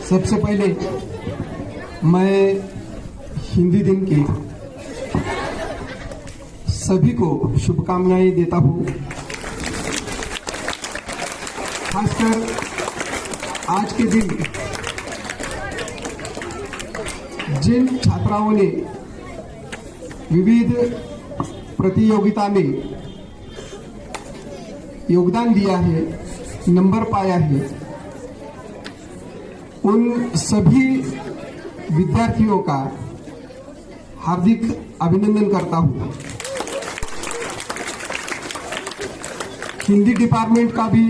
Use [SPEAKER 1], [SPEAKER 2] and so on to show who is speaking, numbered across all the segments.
[SPEAKER 1] सबसे पहले मैं हिंदी दिन की सभी को शुभकामनाएं देता हूं। खासकर आज के दिन जिन छात्राओं ने विविध प्रतियोगिता में योगदान दिया है, नंबर पाया है, उन सभी विद्यार्थियों का हार्दिक अभिनंदन करता हूं। हिंदी डिपार्टमेंट का भी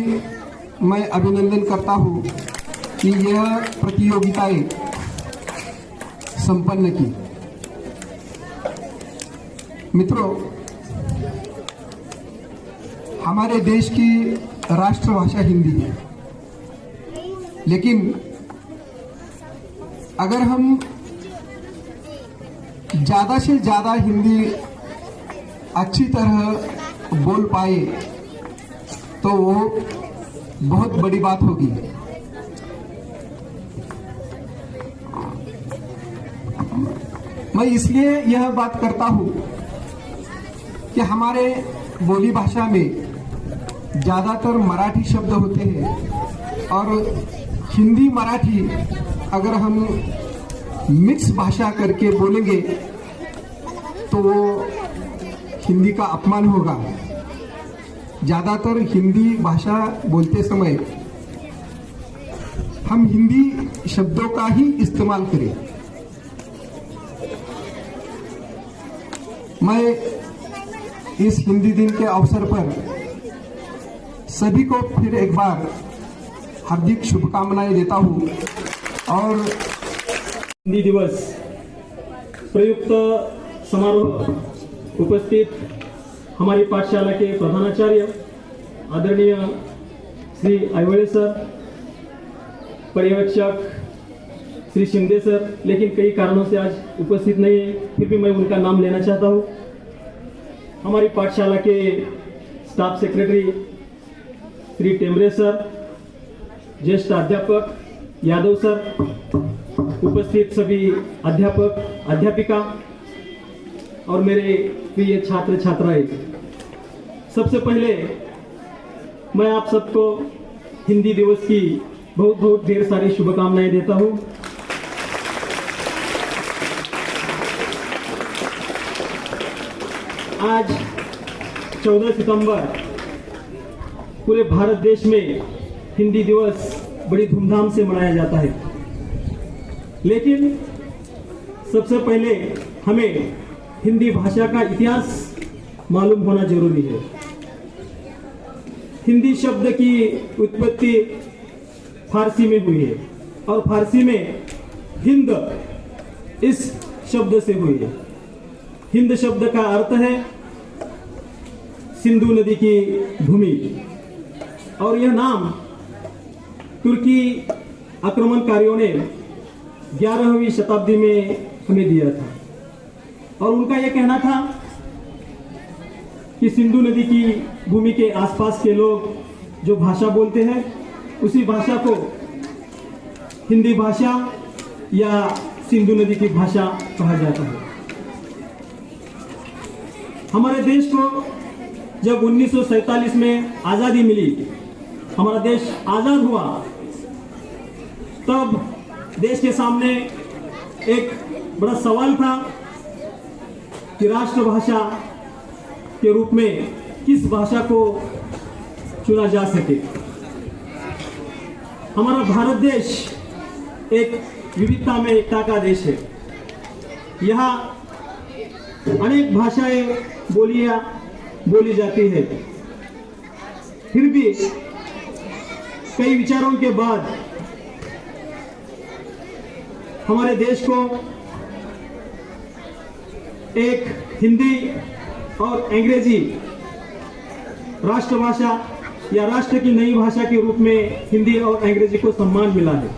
[SPEAKER 1] मैं अभिनंदन करता हूं कि यह प्रतियोगिताएं संपन्न की। मित्रों, हमारे देश की राष्ट्रभाषा हिंदी है, लेकिन अगर हम ज्यादा से ज्यादा हिंदी अच्छी तरह बोल पाए तो वो बहुत बड़ी बात होगी। मैं इसलिए यह बात करता हूं कि हमारे बोली भाषा में ज्यादातर मराठी शब्द होते हैं और हिंदी मराठी अगर हम मिक्स भाषा करके बोलेंगे तो वो हिंदी का अपमान होगा। ज्यादातर हिंदी भाषा बोलते समय हम हिंदी शब्दों का ही इस्तेमाल करें। मैं इस हिंदी दिन के अवसर पर सभी को फिर एक बार हार्दिक शुभकामनाएं देता हूं और
[SPEAKER 2] हिंदी दिवस प्रयुक्त समारोह उपस्थित हमारी पाठशाला के प्रधानाचार्य आदरणीय श्री आयवळे सर, पर्यवेक्षक श्री शिंदे सर, लेकिन कई कारणों से आज उपस्थित नहीं है, फिर भी मैं उनका नाम लेना चाहता हूँ। हमारी पाठशाला के staff secretary Shri Temre sir, ज्येष्ठ अध्यापक यादव सर, उपस्थित सभी अध्यापक अध्यापिका और मेरे प्रिय छात्र छात्राएं, सबसे पहले मैं आप सबको हिंदी दिवस की बहुत बहुत ढेर सारी शुभकामनाएं देता हूं। आज 14 सितंबर पूरे भारत देश में हिंदी दिवस बड़ी धूमधाम से मनाया जाता है, लेकिन सबसे पहले हमें हिंदी भाषा का इतिहास मालूम होना जरूरी है। हिंदी शब्द की उत्पत्ति फारसी में हुई है और फारसी में हिंद इस शब्द से हुई है। हिंद शब्द का अर्थ है सिंधु नदी की भूमि और यह नाम तुर्की आक्रमणकारियों ने 11वीं शताब्दी में हमें दिया था और उनका यह कहना था कि सिंधु नदी की भूमि के आसपास के लोग जो भाषा बोलते हैं उसी भाषा को हिंदी भाषा या सिंधु नदी की भाषा कहा जाता है। हमारे देश को जब 1947 में आजादी मिली, हमारा देश आजाद हुआ, तब देश के सामने एक बड़ा सवाल था कि राष्ट्रभाषा के रूप में किस भाषा को चुना जा सके। हमारा भारत देश एक विविधता में एकता का देश है। यहाँ अनेक भाषाएं बोली जाती है, फिर भी कई विचारों के बाद हमारे देश को एक हिंदी और अंग्रेजी राष्ट्रभाषा या राष्ट्र की नई भाषा के रूप में हिंदी और अंग्रेजी को सम्मान मिला है।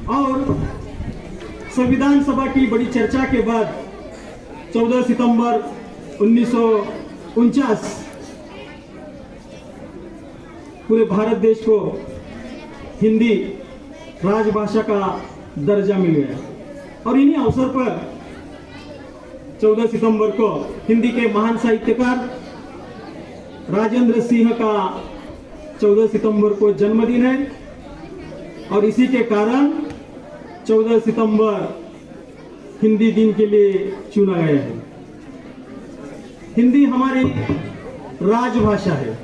[SPEAKER 2] और संविधान सभा की बड़ी चर्चा के बाद 14 सितंबर 1949 पूरे भारत देश को हिंदी राजभाषा का दर्जा मिल गया। और इन्हीं अवसर पर 14 सितंबर को हिंदी के महान साहित्यकार राजेंद्र सिंह का 14 सितंबर को जन्मदिन है और इसी के कारण 14 सितंबर हिंदी दिन के लिए चुना गया है। हिंदी हमारी राजभाषा है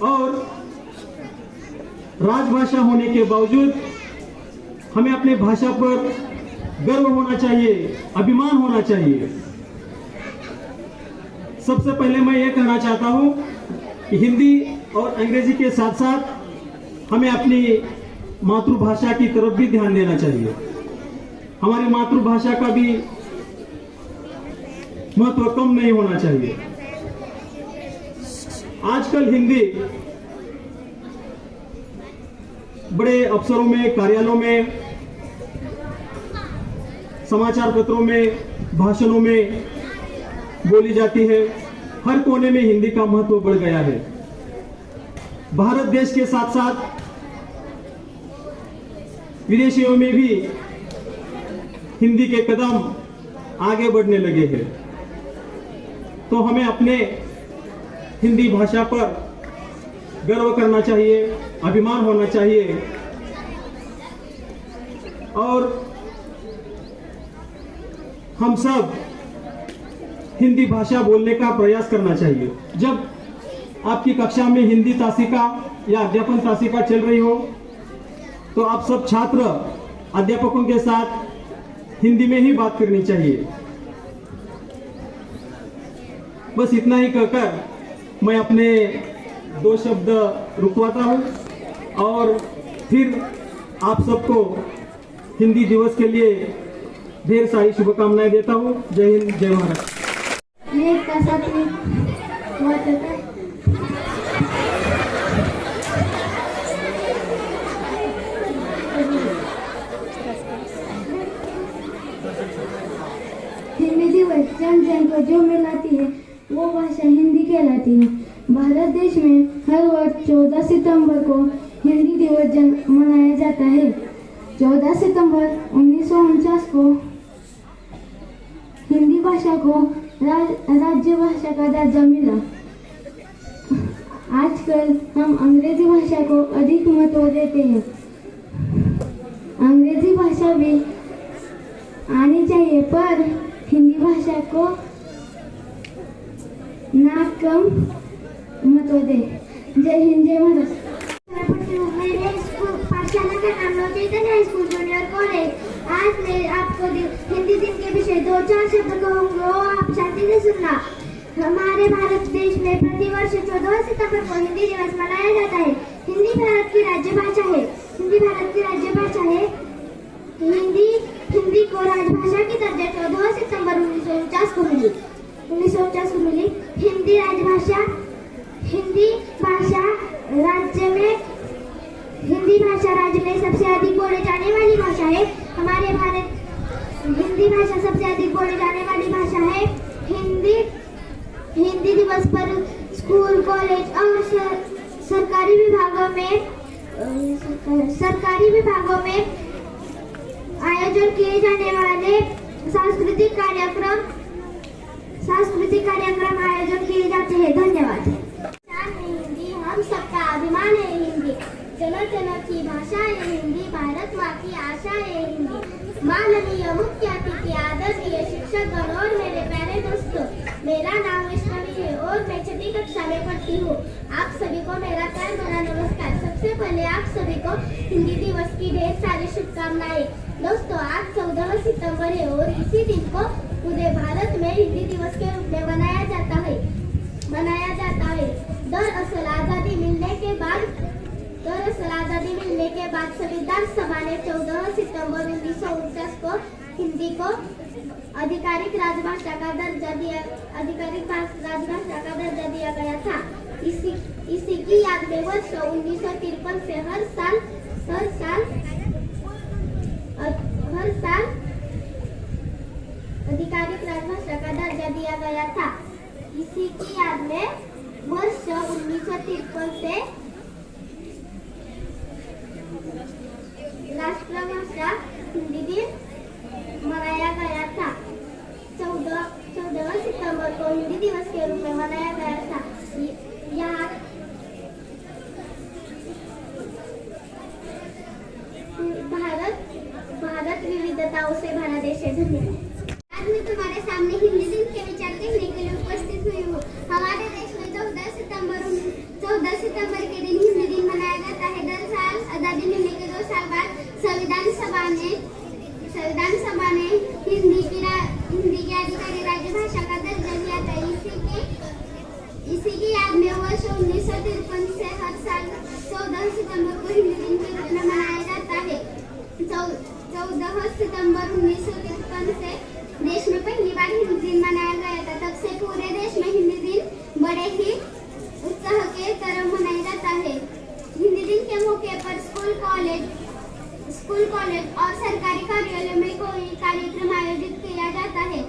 [SPEAKER 2] और राजभाषा होने के बावजूद हमें अपने भाषा पर गर्व होना चाहिए, अभिमान होना चाहिए। सबसे पहले मैं ये कहना चाहता हूं कि हिंदी और अंग्रेजी के साथ साथ हमें अपनी मातृभाषा की तरफ भी ध्यान देना चाहिए। हमारी मातृभाषा का भी महत्व कम नहीं होना चाहिए। आजकल हिंदी बड़े अफसरों में, कार्यालयों में, समाचार पत्रों में, भाषणों में बोली जाती है। हर कोने में हिंदी का महत्व बढ़ गया है। भारत देश के साथ साथ विदेशियों में भी हिंदी के कदम आगे बढ़ने लगे हैं। तो हमें अपने हिंदी भाषा पर गर्व करना चाहिए, अभिमान होना चाहिए और हम सब हिंदी भाषा बोलने का प्रयास करना चाहिए। जब आपकी कक्षा में हिंदी तासिका या अध्यापन तासिका चल रही हो तो आप सब छात्र अध्यापकों के साथ हिंदी में ही बात करनी चाहिए। बस इतना ही कहकर मैं अपने 2 शब्द रुकवाता हूं और फिर आप सबको हिंदी दिवस के लिए ढेर सारी शुभकामनाएं देता हूं। जय हिंद, जय महाराष्ट्र।
[SPEAKER 3] हिंदी दिवस जन जन को जो मिलाती है वो भाषा हिंदी कहलाती है। भारत देश में हर वर्ष 14 सितंबर को हिंदी दिवस मनाया जाता है। 14 सितंबर 1949 को हिंदी भाषा को राज्य भाषा का दर्जा मिला। आजकल हम अंग्रेजी भाषा को अधिक महत्व देते हैं। अंग्रेजी भाषा भी आनी चाहिए पर हिंदी भाषा को ना कम महत्व दे। जय हिंद, जय महाराष्ट्र। मेरे स्कूल पाठशाला का नाम नवचैतन्य स्कूल जूनियर कॉलेज। आज मैं आपको हिंदी दिन के विषय 2-4 शब्द कहूँगा, आप शांति से सुनना। हमारे भारत देश में प्रतिवर्ष 14 सितंबर को हिंदी दिवस मनाया जाता है। हिंदी भारत की राज्यभाषा है। हिंदी भारत की राज्यभाषा है। हिंदी को राजभाषा की दर्जा 14 सितंबर 1949 को मिली। हिंदी भाषा राज्य में सबसे अधिक बोले जाने वाली भाषा है। हमारे भारत हिंदी भाषा सबसे अधिक बोले जाने वाली भाषा है। हिंदी दिवस पर स्कूल, कॉलेज और सरकारी विभागों में आयोजन किए जाने वाले सांस्कृतिक कार्यक्रम आयोजन किए जाते हैं। धन्यवाद। हिंदी हम सबका अभिमान है। हिंदी जन जन की भाषा है। हिंदी भारत माँ की आशा है। हिंदी माननीय मुख्य अतिथि, आदरणीय शिक्षकगण और मेरे प्यारे दोस्तों, मेरा नाम वैष्णवी है और मैं 6ठी कक्षा में पढ़ती हूँ। आप सभी को मेरा प्यार भरा नमस्कार। सबसे पहले आप सभी को हिंदी दिवस की ढेर सारी शुभकामनाएं। दोस्तों, आज 14 सितंबर है और इसी दिन को पूरे भारत में हिंदी दिवस के रूप में मनाया जाता है। दरअसल आजादी मिलने के बाद संविधान सभा ने 14 सितंबर 1949 को हिंदी को आधिकारिक राजभाषा का दर्जा दिया गया था। इसी की याद में वर्ष 1953 से हर साल आधिकारिक राजभाषा का दर्जा दिया गया था। इसी की याद में वर्ष 1953 से राष्ट्रभाषा हिंदी दिन मनाया गया था। 14 सितंबर को हिंदी दिवस के रूप में मनाया गया था। यहाँ भारत विविधताओं से भरा देश है। धन्यवाद। आज मैं तुम्हारे सामने हिंदी दिन के विचार कहने के लिए उपस्थित हुई हूँ। हमारे देश में 14 सितंबर के दिन हिंदी दिन मनाया जाता है। दर साल आजादी मिलने के 2 साल बाद संविधान सभा ने हिंदी की आधिकारिक राजभाषा का दर्जा दिया था। इसी की याद में वर्ष 1953 से हर साल 14 सितंबर को हिंदी दिन के रूप में मनाया जाता है। 14 सितंबर 1953 से देश में पहली बार हिंदी दिन मनाया गया था। तब से पूरे देश में हिंदी दिन बड़े ही उत्साह के तरह मनाया जाता है। हिंदी दिन के मौके पर स्कूल कॉलेज और सरकारी कार्यालय में कोई कार्यक्रम आयोजित किया जाता है।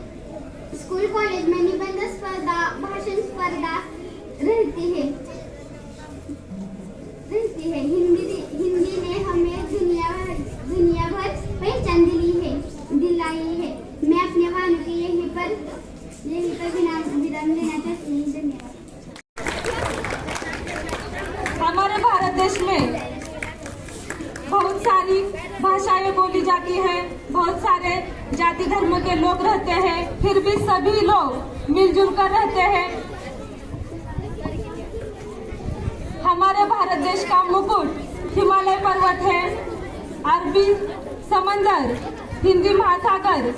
[SPEAKER 3] स्कूल कॉलेज में निबंध स्पर्धा, भाषण स्पर्धा रहती है। हिंदी ने हमें दुनिया भर पहचान दिलाई है। मैं अपने वाणी की यहीं पर विराम देना चाहती हूँ। धन्यवाद।
[SPEAKER 4] हमारे भारत देश में बहुत सारी भाषाएं बोली जाती हैं, बहुत सारे जाति धर्म के लोग रहते हैं, फिर भी सभी लोग मिलजुल कर रहते हैं। हमारे भारत देश का मुकुट हिमालय पर्वत है, अरबी समंदर, हिंदी महासागर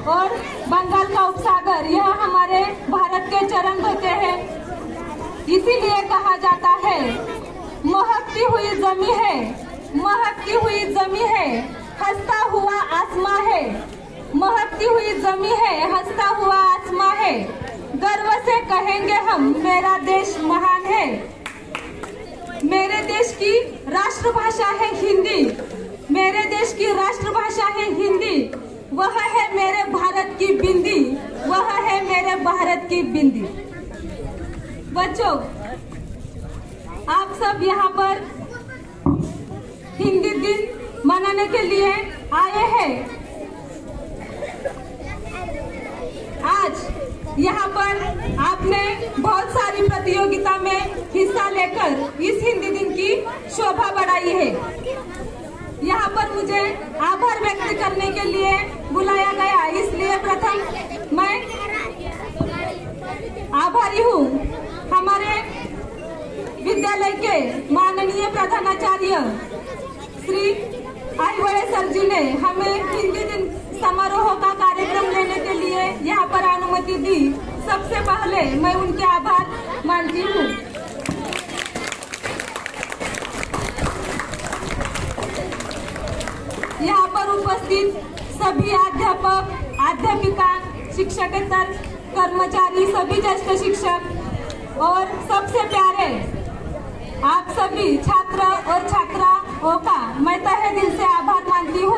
[SPEAKER 4] और बंगाल का उपसागर, यह हमारे भारत के चरण होते हैं। इसीलिए कहा जाता है महकती हुई जमी है, हंसता हुआ आसमां है। महकती हुई जमी है, हंसता हुआ आसमां है। गर्व से कहेंगे हम, मेरा देश महान है। मेरे देश की राष्ट्रभाषा है हिंदी। मेरे देश की राष्ट्रभाषा है हिंदी। वह है मेरे भारत की बिंदी। वह है मेरे भारत की बिंदी। बच्चों, आप सब यहाँ पर हिंदी दिन मनाने के लिए आए हैं। आज यहाँ पर आपने बहुत सारी प्रतियोगिता में हिस्सा लेकर इस हिंदी दिन की शोभा बढ़ाई है। यहाँ पर मुझे आभार व्यक्त करने के लिए बुलाया गया, इसलिए प्रथम मैं आभारी हूँ हमारे विद्यालय के माननीय प्रधानाचार्य श्री आईवड़े सर जी ने हमें हिंदी दिन समारोह का कार्यक्रम लेने के लिए यहाँ पर अनुमति दी। सबसे पहले मैं उनके आभार मानती हूँ। यहाँ पर उपस्थित सभी अध्यापक, अध्यापिका, शिक्षकेतर कर्मचारी, सभी ज्येष्ठ शिक्षक और सबसे प्यारे आप सभी छात्र और छात्राओं का मैं तहे दिल से आभार मानती हूँ।